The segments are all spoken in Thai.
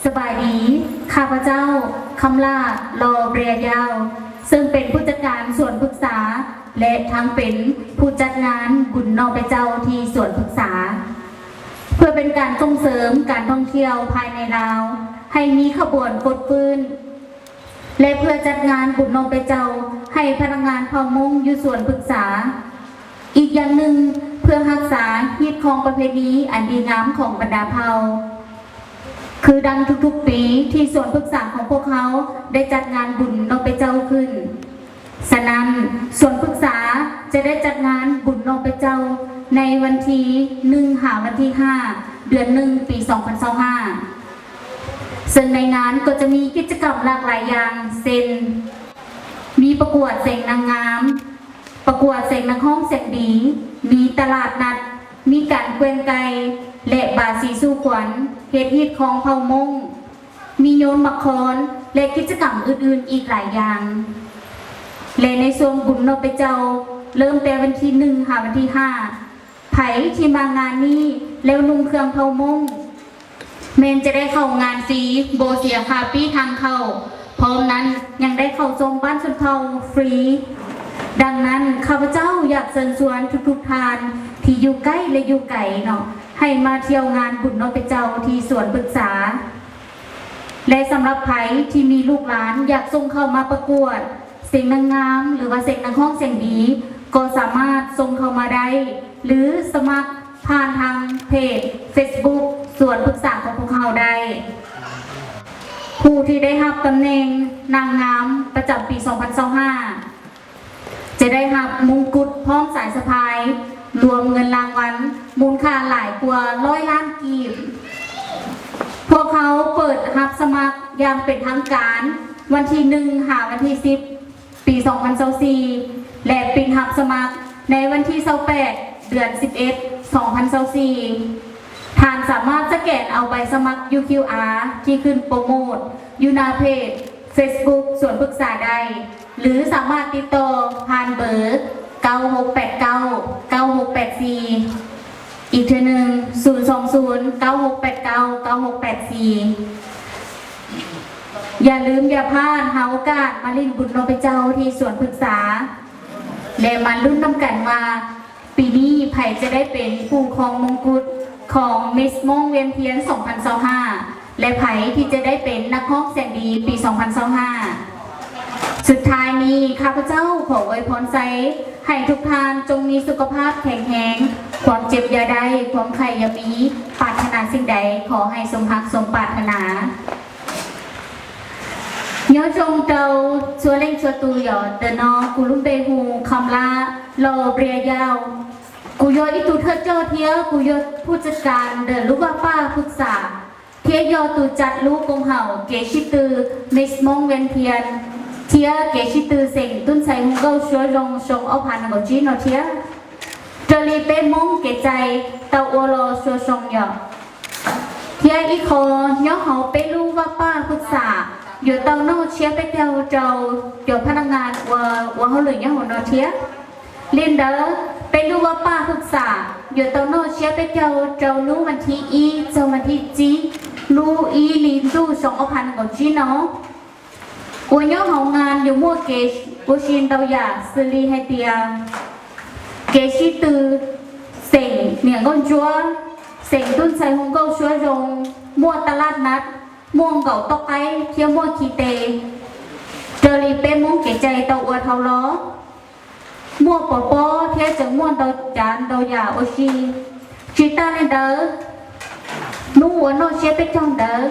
สบายดีข้าพเจ้าคำลาลอเบรียยาวซึ่งเป็นผู้จัดการส่วนปรึกษาและทั้งเป็นผู้จัดงานบุญนอไปเจ้าที่ส่วนปรึกษาเพื่อเป็นการส่งเสริมการท่องเที่ยวภายในลาวให้มีขบวนกดปืนและเพื่อจัดงานบุญนอไปเจ้าให้พนักงานเผ่ามงอยู่ส่วนปรึกษาอีกอย่างหนึ่งเพื่อรักษาฮีตของประเพณีอันดีงามของบรรดาเผ่าคือดังทุกๆปีที่ส่วนปรึกษาของพวกเขาได้จัดงานบุญนอไปเจ้าขึ้นฉะนั้นส่วนปรึกษาจะได้จัดงานบุญนอไปเจ้าในวันที่1 หาวันที่ 5 เดือน 1 ปี 2025ซึ่งในงานก็จะมีกิจกรรมหลากหลายอย่างเช่นมีประกวดเสียงนางงามประกวดเสียงนักร้องเสียงดีมีตลาดนัดมีการเกวียนไก่และบาสีสู้ขวัญเฮ็ดฮีตของเผ่ามงมีโยนมักคอนและกิจกรรมอื่นๆอีกหลายอย่างและในส่วนบุญนอไปเจ้าเริ่มแต่วันที่1 หาวันที่ 5ไผที่มางานนี้แล้วนุ่งเครื่องเผ่ามงเมนจะได้เข้างานฟรีโบเสียค่าปีทางเข้าพร้อมนั้นยังได้เข้าชมบ้านชนเผ่าฟรีดังนั้นข้าพเจ้าอยากเชิญชวนทุกท่านที่อยู่ใกล้และอยู่ไกลเนาะให้มาเที่ยวงานบุญนอไปเจ้าที่สวนปรึกษาและสำหรับไผที่มีลูกหลานอยากส่งเข้ามาประกวดเสียงนางงามหรือว่าเสียงนักร้องเสียงดีก็สามารถส่งเข้ามาได้หรือสมัครผ่านทางเพจ Facebook ส่วนปรึกษาของพวกเขาได้ผู้ที่ได้รับตำแหน่งนางงามประจำปี 2025จะได้รับมงกุฎพร้อมสายสะพายรวมเงินรางวัลมูลค่าหลายกว่า100 ล้านกีบพวกเขาเปิดรับสมัครอย่างเป็นทางการวันที่1 หาวันที่ 10 ปี 2024และปิดรับสมัครในวันที่28 เดือน 11 2024ท่านสามารถสแกนเอาใบสมัคร UQR ที่ขึ้นโปรโมทอยู่หน้าเพจ Facebook ส่วนปรึกษาได้หรือสามารถติดต่อผ่านเบอร์9689 9684อีกทีหนึ่ง020 9689 9684อย่าลืมอย่าพลาดหาโอกาสมาลิ้นบุญนอไปเจ้าที่สวนปรึกษาและมาลุ้นนำกันว่าปีนี้ไผ่จะได้เป็นผู้ครองมงกุฎของมิสมงเวียนเทียน 2025และไผ่ที่จะได้เป็นนักร้องเสียงดีปี 2025สุดท้ายนี้ข้าพเจ้าขออวยพรใจให้ทุกท่านจงมีสุขภาพแข็งแรงความเจ็บอย่าได้ความไข้อย่ามีปรารถนาสิ่งใดขอให้สมฮักสมปรารถนาnhớ trong đầu chúa lên chúa tu nhỏ từ nó cú lung bê hù khăm la lò bìa yao cú yo ít tu thơ cho thía cú yo ผู้จัดการเดินลูกว่าป้าปรึกษาเทียยอตูจัดลูกกงเห่าเกชิตือมิสมงเวียนเทียนเทียเกชิตือเซ็งตุ้นใส่หงเก้าชัวลงชงเอาผ่านกับจีนเทียเจลีเป้มงเกใจเตาอัวโลชัวชงหยอเทียอีคอย่อเขาเป้ลูกว่าป้าปรึกษาอยู่เตาโน่เชียไปเตาเจ้าอยู่พนักงานว่าเขาเหลือยังหัวโนเทียลินเดอร์เป็นลูกว่าป้าปรึกษาอยู่เตาโน่เชียไปเจ้านู้วันที่อีเจ้าวันที่จีลูอีลินดูสองพันกับจีเนาะวันย่อของงานอยู่มั่วเกชกูชินเตาหยาสลีให้เตียเกชิตือเสงเหนียงก้นจัวเสงตุ้นใส่หงเก้าชัวรงมั่วตลาดนัดม่วงเก่าตอกไอเที่ยวม่วงขีเตเจอรีเป้ม่วงเก๋ใจเตาอวดเทาล้อม่วงปอปอเที่ยวจังม่วงเตาจานเตาหยาโอชีชีตาเลนเดอร์นู่หัวโนเชียไปจังเดอร์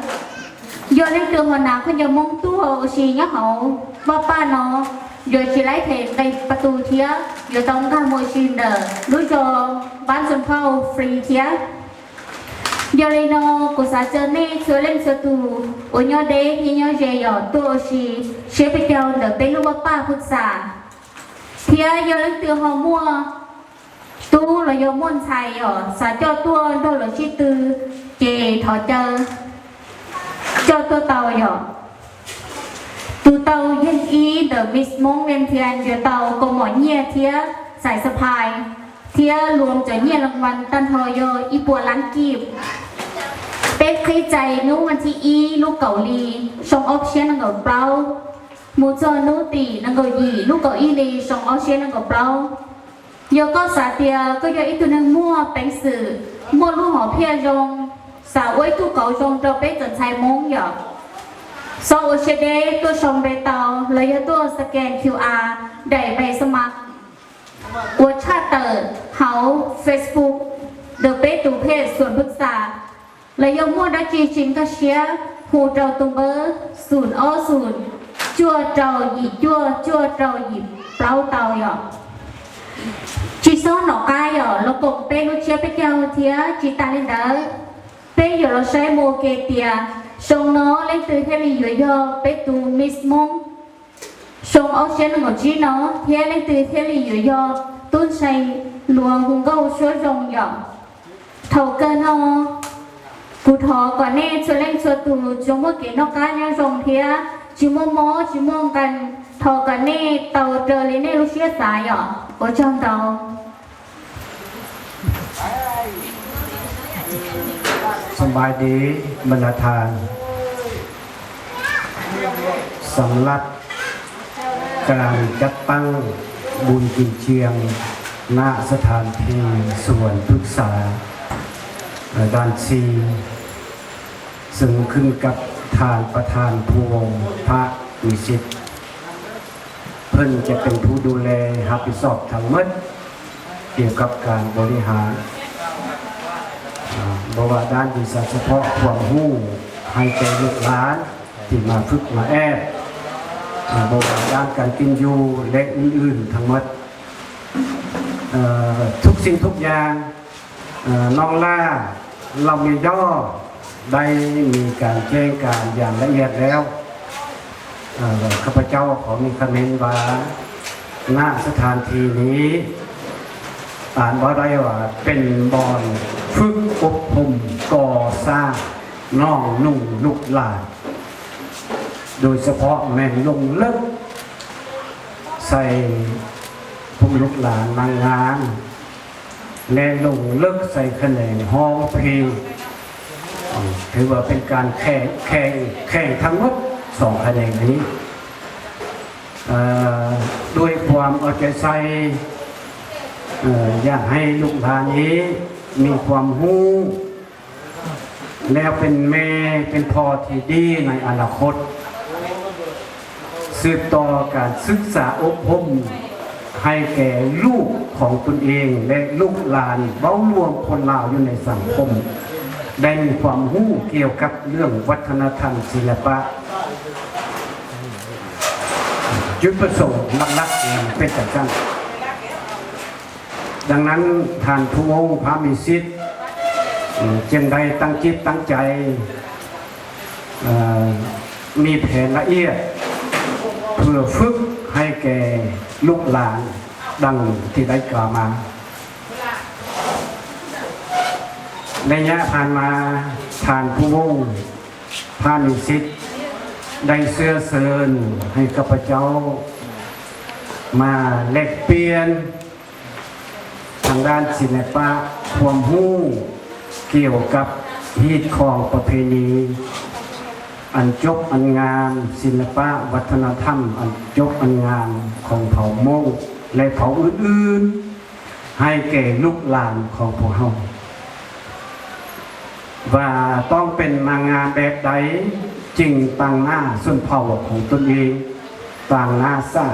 โยนเล่นเตือนหัวหนาเขาจะม่วงตัวโอชีเนี่ยเขาว่าป้าเนาะโยชีไล่เทนในประตูเที่ยวโยต้องการโมชีเดอร์รู้จอบ้านชนเผ่าฟรีเที่ยgiờ đây nó của xã chơi này chơi lên chơi tù ở nhau đấy thì nhau dễ dọ tôi chỉ sẽ phải theo đỡ bên lúc ba phút xã thì giờ lên từ họ mua tu là giờ muốn xài ở xã cho tôi đâu là chỉ từ chè thọ chơi cho tôi tàu giờ từ tàu yên ý đỡ miss mong bên thiên giờ tàu có mọi nhẹ thía xài sập hài thía luôn cho nhẹ rางวัลตันทอยอีปัวล้านกีบ เ เป็ดขี้ใจนู้วันที่อีลูกเกาหลีชงออฟเชียนนังกับเปล่ามูจอนู้ตีนังกับยีลูกเกาอีลีชงออฟเชียนนังกับเปล่าโยก็สาเตียก็โยอีตัวนึงมั่วเป็นสื่อมั่วลูกหอเพียยงสาวไว้ตู้เก่าจงเราเป็ดจนชายมงหยอกโซเชเดตัวชมเบตาเลยตัวสแกน QR ได้ไปสมัครวัชชาเตอร์เฮา Facebook เดอะเป็ดตูเพจส่วนปรึกษาเลยยมั่วดัจีจิงก็เชียหูเจ้าตุ้มเบอร์0 จั่วเจ้าหยิบจั่วเจ้าหยิบเปล่าเตาหยอกจีซ้อนหนอกกายหยอกเรากงเป็ดลูกเชียเป็ดเจ้าเทียจีตาลินเดอร์เป็ดหยอกเราใช้โมเกเตียชงnó lên từ thế li yo bé tu miss mong chồng áo xén ngồi chỉ nó thế lên từ thế li yo tuôn say luồng hùng câu số rồng nhỏ thầu cơ nó cụ thọ còn nè cho lên cho tu chúng mới kể nó cá nhau rồng thế chỉ mong cần thọ còn nè tàu trời lên nè lúc xía xài nhỏ ở trong tàu สบายดีบรรดาทานสำหรับการจัดตั้งบุญกินเชียงณสถานที่ส่วนปรึกษาด้านซีซึ่งขึ้นกับทานประธานภูวงพระวิสิทธิ์เพิ่นจะเป็นผู้ดูแลรับผิดชอบทั้งหมดเกี่ยวกับการบริหารบว่าด้านวิชาเฉพาะความรู้ให้แก่ลูกหลานที่มาฝึกมาแอบบว่าด้านการกินอยู่และอื่นๆทั้งหมดทุกสิ่งทุกอย่างน้องล่าเรามีย่อได้มีการแจ้งการอย่างละเอียดแล้วข้าพเจ้าขอมีคำเน้นว่าณสถานที่นี้อ่านว่าได้ว่าเป็นบอนฝึกอบรมก่อสร้างน้องนุ่งลูกหลานโดยเฉพาะแม่นลงเลิกใส่พวกลูกหลานนางงามและลงเลิกใส่คะแนนห้องเพลงถือว่าเป็นการแข่งทั้งหมด2คะแนนนี้ด้วยความเอาใจใส่อยากให้ลูกหลานนี้มีความรู้แล้วเป็นแม่เป็นพ่อที่ดีในอนาคตสืบต่อการศึกษาอบรมให้แก่ลูกของตนเองและลูกหลานเบ้ารวมคนลาวอยู่ในสังคมได้มีความรู้เกี่ยวกับเรื่องวัฒนธรรมศิลปะจุดประสงค์หลักๆเป็นอย่างนั้นดังนั้นท่านผู้วงพระมีสิทธิ์จึงได้ตั้งจิตตั้งใจมีแผนละเอียดเพื่อฝึกให้แก่ลูกหลานดังที่ได้กล่าวมาในระยะผ่านมาท่านผู้วงพระมีสิทธิ์ได้เสื้อเชิญให้ข้าพเจ้ามาแลกเปลี่ยนทางด้านศิลปะความรู้เกี่ยวกับฮีตของประเพณีอันจบอันงามศิลปะวัฒนธรรมอันจบอันงามของเผ่ามงและเผ่าอื่นๆให้แก่ลูกหลานของพวกเราว่าต้องเป็นนางงามแบบใดจริงต่างหน้าส่วนเผ่าของตนเองต่างหน้าซา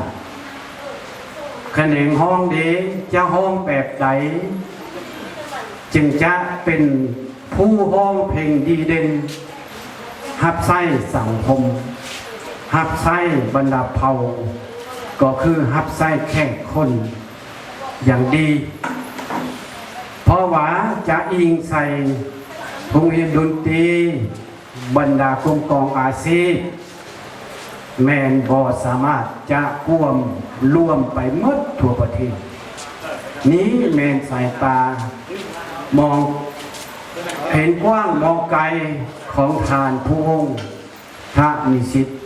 คะแนนห้องดีจะห้องแบบใดจึงจะเป็นผู้ห้องเพลงดีเด่นหับไส้สังคมหับไส้บรรดาเผ่าก็คือหับไส้แข่งคนอย่างดีเพราะว่าจะอิงใส่โรงเรียนดนตรีบรรดากรมกองอาซีแมนบอสามารถจะร่วมไปหมดทั่วประเทศนี้แมนสายตามองเห็นกว้างมองไกลของทานผู้วงพระมีสิทธิ์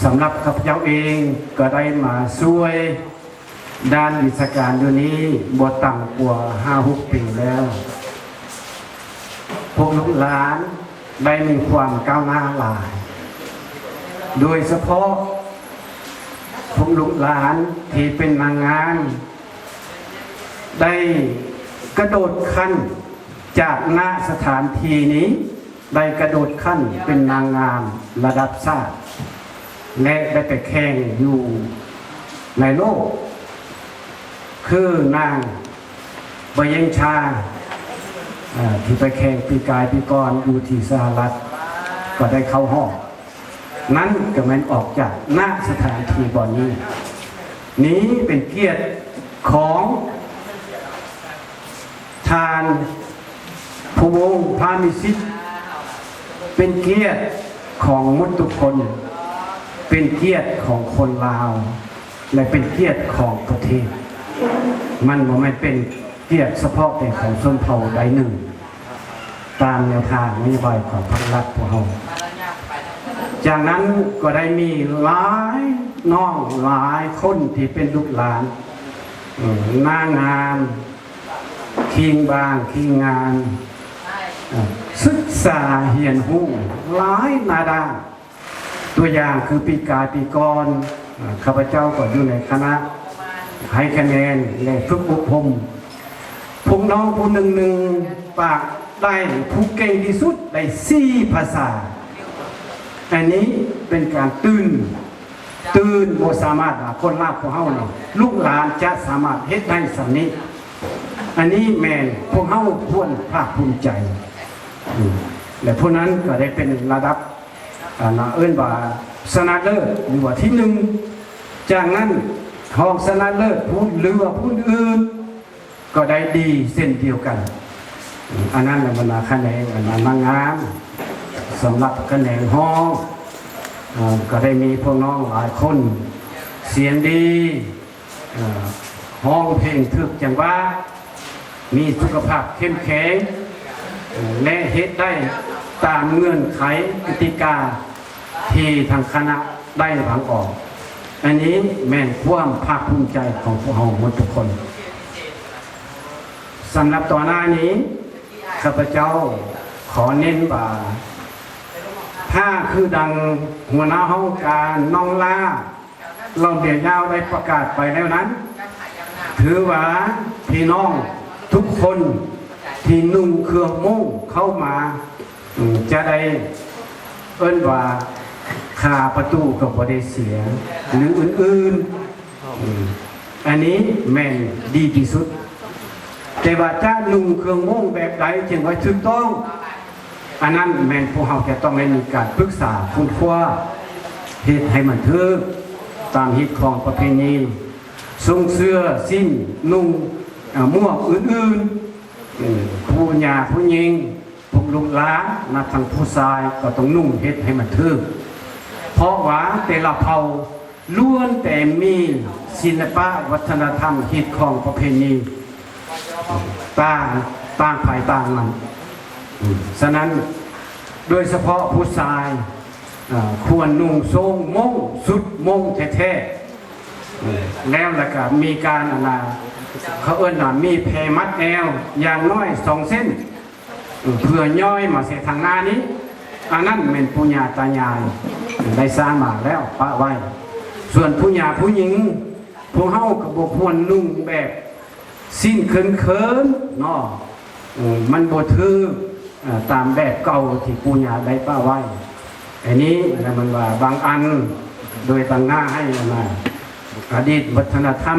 สำหรับข้าพเจ้าเองก็ได้มาช่วยด้านวิชาการอยู่นี้บ่ต่ำกว่า 5-6 ปีแล้ว พวกลูกหลานได้มีความก้าวหน้าหลาย โดยเฉพาะพวกลูกหลานที่เป็นนางงามได้กระโดดขั้นจากณสถานที่นี้ได้กระโดดขั้นเป็นนางงามระดับชาติและได้ไปแข่งอยู่ในโลกคือนางเบยงชาที่ไปแข่งปีกายปีก่อนอยู่ที่สหรัฐก็ได้เข้าห้องนั้นก็มันออกจากณสถานที่บ่อนนี้เป็นเกียรติของทานผู้วงพามิสิทธิ์เป็นเกียรติของมนุษย์ทุกคนเป็นเกียรติของคนลาวและเป็นเกียรติของประเทศมันไม่เป็นเกียรติเฉพาะแต่ของชนเผ่าใดหนึ่งตามแนวทางนโยบายของพรรครัฐพวกเราจากนั้นก็ได้มีหลายน้องหลายคนที่เป็นลูกหลานนางงามคิงบางคิงงานศึกษาเฮียนหู้หลายนาดาตัวอย่างคือปีกายปีก่อนข้าพเจ้าก็อยู่ในคณะให้คะแนนและฝึกอบรมพวกน้องผู้หนึ่งปากได้ผู้เก่งที่สุดได้4 ภาษาอันนี้เป็นการตื่นโมสามารถคนลาบของเฮาเนี่ยลูกหลานจะสามารถเฮ็ดได้สำนี้อันนี้แม่นพวกเฮาควรภาคภูมิใจและพวกนั้นก็ได้เป็นระดับเอิ้นว่าชนะเลิศหรือว่าที่1จากนั้นห้องชนะเลิศผู้หรือว่าผู้อื่นก็ได้ดีเส้นเดียวกันอันนั้นบรรดาคะแนนนางงามสำหรับคะแนนห้องก็ได้มีพวกน้องหลายคนเสียงดีห้องเพลงถึกจังว่ามีสุขภาพเข้มแข็งและเฮ็ดได้ตามเงื่อนไขกติกาที่ทางคณะได้วางออกอันนี้แม่นความภาคภูมิใจของพวกเราหมดทุกคนสำหรับต่อหน้านี้ข้าพเจ้าขอเน้นว่าถ้าคือดังหัวหน้าห้องการน้องล่าเราเบียดยาวได้ประกาศไปแล้วนั้นถือว่าพี่น้องทุกคนที่นุ่งเครื่องมุ่งเข้ามาจะได้เอิ้นว่าคาประตูกับบริเสียหรืออื่นๆอันนี้แม่นดีที่สุดแต่ว่าจะนุ่งเครื่องมุ่งแบบใดจึงว่าถูกต้องอันนั้นแม่นพวกเราจะต้องได้มีการปรึกษาคุณคว้าเหตุให้มันถูกตามฮิตของประเพณีทรงเสื้อสิ้นนุ่งหมวกอื่นๆผู้หญิงผู้หญิงพวกลูกหลานนับทางผู้ชายก็ต้องนุ่งเฮ็ดให้มันถูกเพราะว่าแต่ละเผ่าล้วนแต่มีศิลปะวัฒนธรรมฮิตของประเพณีต่างภายต่างมันฉะนั้นโดยเฉพาะผู้ชายควรนุ่งทรงม่งสุดม่งแท้ๆแล้วก็มีการเขาเอิ้นว่ามีแพรมัดแอวอย่างน้อย2 เส้นเพื่อย่อยมาเสียทางหน้านี้อันนั้นเป็นปุญญาตายายได้สร้างมาแล้วปะไว้ส่วนผู้หญิงผู้หญิงพวกเฮาก็บ่ควรนุ่งแบบสิ้นเคินเนาะมันบ่ถือตามแบบเก่าที่ปุญญาได้ป้าไว้อันนี้มันว่าบางอันโดยตั้งหน้าให้มาอดีตวัฒนธรรม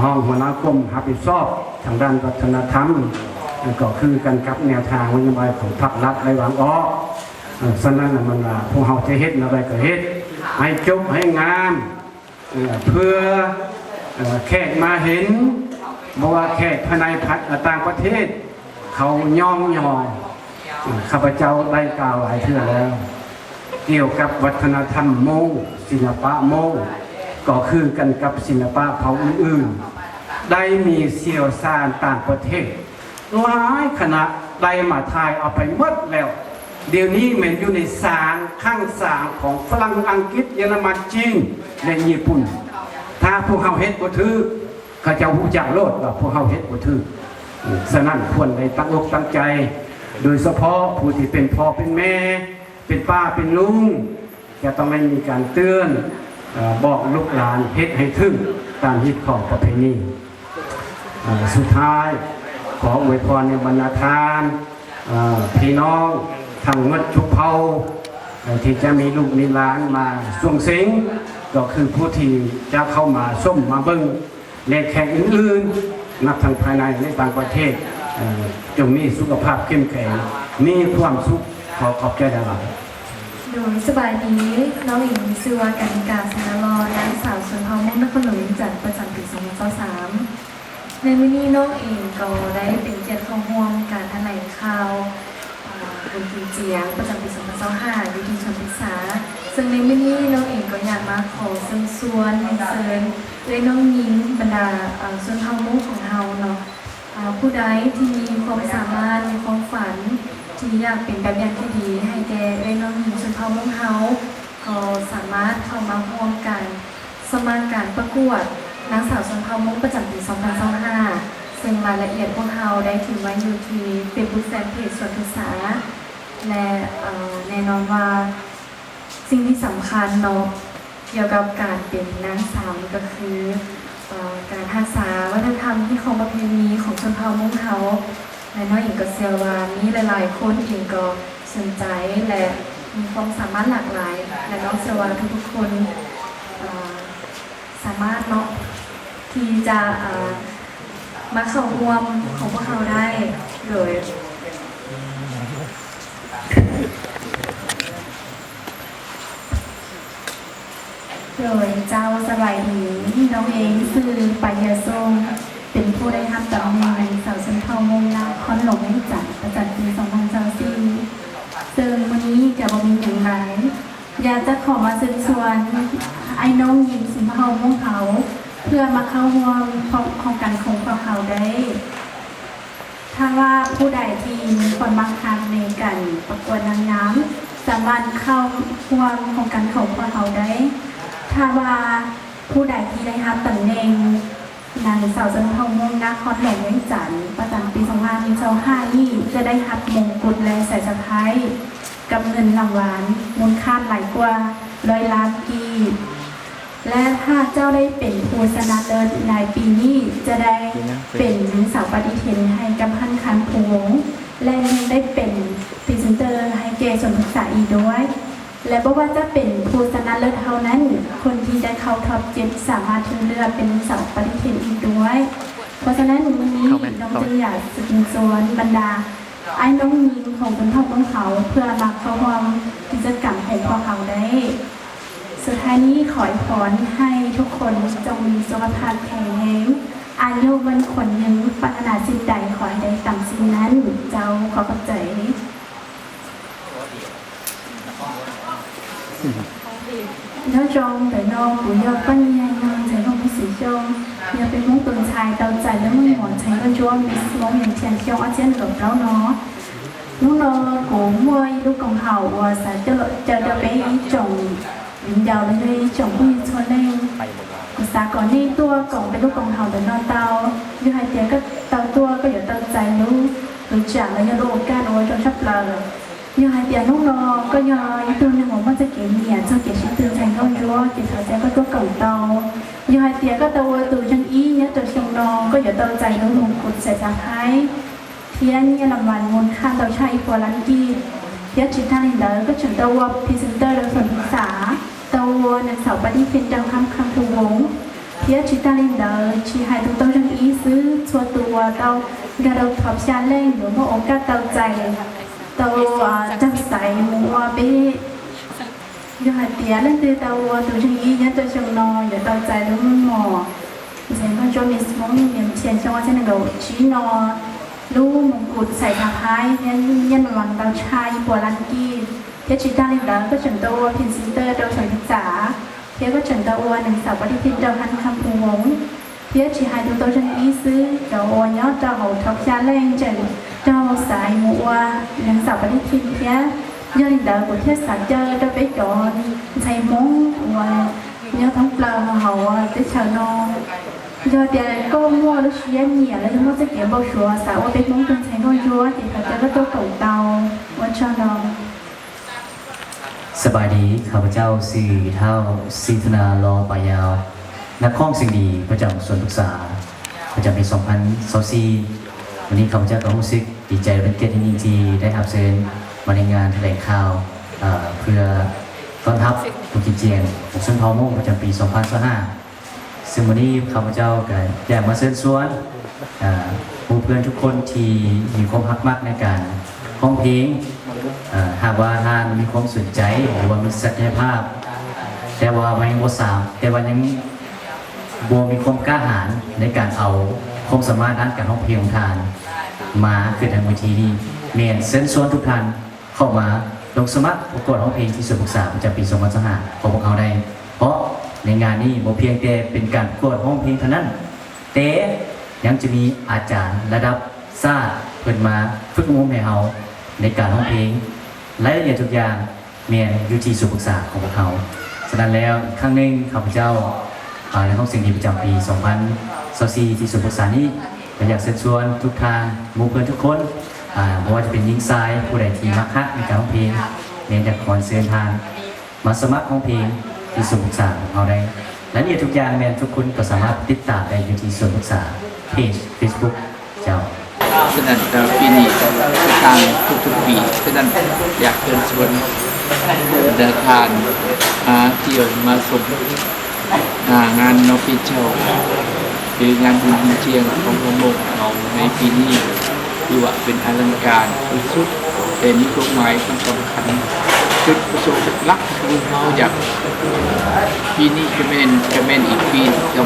ห้องหัวหน้ากรมรับผิดชอบทางด้านวัฒนธรรมก็คือกันกับแนวทางนโยบายของพรรครัฐได้วางออกฉะนั้นมันว่าพวกเราจะเฮ็ดอะไรก็เฮ็ดให้จบให้งามเพื่อแขกมาเห็นบ่ว่าแขกภายในต่างประเทศเขาย่องข้าพเจ้าได้กล่าวหลายเทื่อแล้วเกี่ยวกับวัฒนธรรมโมงศิลปะโมงก็คือกันกับศิลปะเผ่าอื่นๆได้มีเสี่ยวซานต่างประเทศหลายคณะได้มาถ่ายเอาไปหมดแล้วเดี๋ยวนี้มันอยู่ในสางข้างสางของฝรั่งอังกฤษเยอรมันจีนและญี่ปุ่นถ้าพวกเฮาเฮ็ดบ่ถือเขาจะฮู้จักโลดว่าพวกเฮาเฮ็ดบ่ถือฉะนั้นควรได้ตั้งอกตั้งใจ โดยเฉพาะผู้ที่เป็นพ่อเป็นแม่เป็นป้าเป็นลุงจะต้องไม่มีการเตือนบอกลูกหลานเฮ็ดให้ถึงตามฮิตของประเพณีสุดท้ายขออวยพรในบรรณาทานพี่น้องทั้งหมดทุกเผ่าที่จะมีลูกมีหลานมาส่งเสียงก็คือผู้ที่จะเข้ามาส้มมาเบิ้งและแขกอื่นๆนับทั้งภายในและต่างประเทศจงมีสุขภาพเข้มแข็งมีความสุขขอบใจดังนั้นโดยสบายดีน้องหญิงชื่อว่ากันนิกาสนรอนางสาวชนเผ่ามุ่งนครหลวงจันทร์ประจำปี2023ในวันนี้น้องเองก็ได้เป็นเกียรติเข้าร่วมการแถลงข่าวบนทีเจียงประจำปี2025วิธีชนศึกษาซึ่งในวันนี้น้องเองก็อยากมาขอเชิญชวนเชิญเลยน้องหญิงบรรดาชนเผ่ามุ่งของเราเนาะผู้ใดที่มีความสามารถมีความฝันที่อยากเป็นแบบอย่างที่ดีให้แก่เอ้น้องหญิงชนเผ่ามุ่งเฮาก็สามารถเข้ามาร่วมกันสมัครการประกวดนางสาวชนเผ่ามุ่งประจำปี2025ซึ่งรายละเอียดพวกเราได้ถึงไว้อยู่ที่เฟซบุ๊กแฟนเพจสวนศึกษาและแน่นอนว่าสิ่งที่สำคัญเนาะเกี่ยวกับการเป็นนางสาวก็คือการรักษาวัฒนธรรมที่ของประเพณีของชนเผ่ามุ่งเฮาและน้อยเองก็เชื่อว่ามีหลายๆคนเองก็สนใจและมีความสามารถหลากหลายและน้องเชื่อว่าทุกๆคนสามารถเนาะที่จะมาเข้าร่วมของพวกเขาได้โดยเจ้าสบายดีน้องเองคือปายาทรงเป็นผู้ได้รับตำแหน่งในสาวชนเผ่ามงนาคอนหลงให้จัดประจำปี2024ซึ่งวันนี้จะบ่มีอย่างไรอยากจะขอมาเชิญชวนไอ้น้องหญิงชนเผ่ามงเขาเพื่อมาเข้าร่วมโครงการของพวกเขาได้ถ้าว่าผู้ใดที่มีความบังคับในการประกวดนางงามสามารถเข้าร่วมโครงการของพวกเขาได้ถ้าว่าผู้ใดที่ได้รับตำแหน่งนางสาวชนเผ่ามงนครหลวงเวียงจันทร์ประจำปี2025นี้จะได้รับมงกุฎและสายสะพายกับเงินรางวัลมูลค่าหลายกว่า100 ล้านกีบและถ้าเจ้าได้เป็นผู้ชนะเลิศในปีนี้จะได้เป็นหญิงสาวปฏิทินให้กับพันคันภูวงและยังได้เป็นพรีเซนเตอร์ให้แก่สวนศึกษาอีกด้วยและบอกว่าจะเป็นผู้ชนะเลิศเท่านั้นคนที่ได้เข้าท็อป7สามารถถึงเลือกเป็นสาวปฏิทินอีกด้วยเพราะฉะนั้นวันนี้น้องจึงอยากจะเป็นส่วนบรรดาไอ้น้องยิงของคนพ่อของเขาเพื่อมาเข้าร่วมกิจกรรมของพวกเขาได้สุดท้ายนี้ขอพรให้ทุกคนจงมีสุขภาพแข็งแรงอายุวันขนยังปรารถนาสิ่งใดขอให้ได้ตามสิ่งนั้นเจ้าขอขอบใจNhớ trong tại nó của do có nhà nhân sẽ không có sử dụng nhờเป็นมุ้งตุนชายเตาใจแล้วมึงหมอนใช้ก็จ้วงมีสมองอย่างเชียนเชียวอาเจียนกับเราเนาะlúc nó của mua lúc còn hậu và sẽ cho bé ý chồng đến giàu lên đây chồng cũng như cho nên của xã còn đi tua còn bên lúc còn hậu để nó tao như hai tiếng các tao tua có giờ tao chạy lúc trả là như đồ ca đồ trong sắp lờ như hai tiếng lúc nó có nhờ ý tôi nên muốn sẽ kể nhẹ cho kể sĩ tương thành con chúa kể thời sẽ có tôi cổng tàu như hai tiếng các tàu từ chân ý nhé từ trong nó có giờ tao chạy lúc hùng cột sẽ ra hai thiên như làm hoàn môn khăn tàu chạy của lăn kia thiết chỉ thang lên đó có chuẩn tàu presenter được phần xã tàu nên sáu ba đi phiên trong khăm thu vốn thiết chỉ thang lên đó chỉ hai tàu chân ý xứ xua tàu tàu gà đầu thọp xa lên rồi một ổ cá tàu chạy tàu chắc sải mua bê như hai tiếng lên từ tàu từ chân ý nhé từ trong nó giờ tàu chạy đúng mỏ sẽ con cho mình mong niềm tiền cho trên đầu trí nóลูกมงกุฎใส่ผ้าพายยันวังดาวชายปัวลันกี้เทียชิตาลินดาก็ฉันตัวพินซินเตอร์ดาวฉันศึกษาเทียก็ฉันตัวหนึ่งสาวปฏิทินดาวฮันคำพูวงเทียชิหายตัวฉันอีซื้อดาวยอดดาวทับชาแรงจันดาวสายมัวหนึ่งสาวปฏิทินเทียยันลินดากุเทียสารเจอดาวไปก่อนใช้มงว่าเนื้อท้องปลาหัวเตชานอ giờ thì cô mua lúc xưa nhiều là chúng nó sẽ kiếm bao số sao ở bên mông tuần thành con chúa thì phải cho tôi cầu tàu và cho nó สบายดีข้าพเจ้าสื่อเท่าสิทนารอปายาว นักข้องสิ่งดีประจำส่วนศึกษาประจำปี 2024 วันนี้ข้าพเจ้าก็รู้สึกดีใจเป็นเกียรติยิ่งที่ได้รับเชิญมาในงานแถลงข่าวเพื่อต้อนรับตุกิเจียนของสุนทรโมงประจำปี 2025 ซึ่งวันนี้ข้าพเจ้าก็อยากมาเชิญชวนผู้เพื่อนทุกคนที่มีความรักมากในการร้องเพลงหากว่าท่านมีความสนใจหรือว่ามีศักยภาพ แต่ว่าไม่โมสามแต่ว่ายังบัวมีความกล้าหาญในการเอาความสามารถด้านการร้องเพลงของท่านมาขึ้นทางเวทีนี้เมียนเส้นส่วนทุกท่านเข้ามาลงสมัครประกวดร้องเพลงที่ส่วนศึกษาประจำปี2025ของพวกเขาได้เพราะในงานนี้บ่เพียงแต่เป็นการประกวดร้องเพลงเท่านั้นแต่ยังจะมีอาจารย์ระดับศาสตร์เพิ่นมาฝึกอบรมให้เราในการร้องเพลงรายละเอียดทุกอย่างเมียนอยู่ที่ส่วนศึกษาของพวกเขาฉะนั้นแล้วอีกครั้งหนึ่งข้าพเจ้าในห้องเสียงดีประจำปี 2024 ที่ส่วนศึกษานี้ก็อยากเชิญชวนทุกทางหมู่เพื่อนทุกคนไม่ว่าจะเป็นหญิงชายผู้ใดที่มักฮักในการร้องเพลงเรียนจากขอเชิญทานมาสมัครร้องเพลงที่ส่วนศึกษาของเราได้และละเอียดทุกอย่างแมนทุกคนก็สามารถติดตามได้อยู่ที่ส่วนศึกษาเพจ Facebook เจ้า ฉะนั้นปีนี้ทางทุกๆปีฉะนั้นอยากเชิญชวนเดินทางเที่ยวมาชมงานนอฟิเชียลหรืองานบุญเชียงของพระมงเราในปีนี้ที่ว่าเป็นอลังการสุดๆแต่มีความหมายสำคัญจุดประสงค์หลักของเราอยากปีนี้จะเป็นอีกปี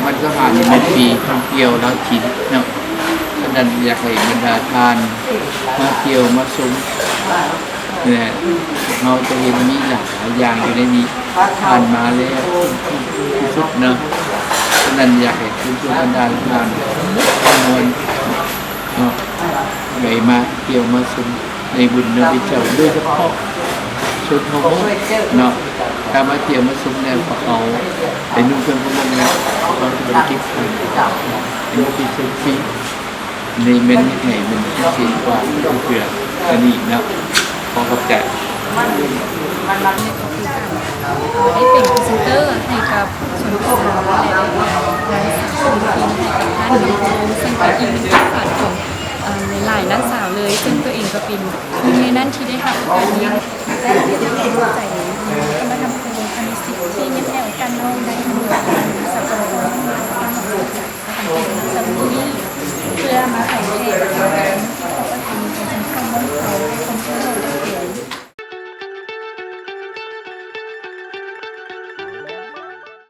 2025นี่เป็นปีท่องเที่ยวแล้วถิ่นเนาะฉะนั้นอยากให้บรรดาทานมาเที่ยวมาชมเนี่ยเราจะเห็นมีหลายอย่างอยู่ในนี้ผ่านมาแล้วที่สุดเนาะฉะนั้นอยากให้ทุกบรรดาทานมวลไปมาเที่ยวมาชมในบุญเนาะที่เจ้าโดยเฉพาะชุดเขาเนาะถ้ามาเที่ยวมาชมแนวพวกเขาไปนุ่งเครื่องพวกนี้เขาจะไปกิ๊กกันเป็นที่เซลฟี่ในเมนที่ไหนมันชิ้นกว่าเพื่อจะดีนะพอเข้าใจ ได้เป็นพรีเซนเตอร์ให้กับส่วนศึกษาและได้ศิลปินให้กับท่านซึ่งเป็นอีกหนึ่งฝันของหลายๆนักสาวเลยซึ่งตัวเองก็เป็นหนึ่งในนั้นที่ได้รับการเลี้ยง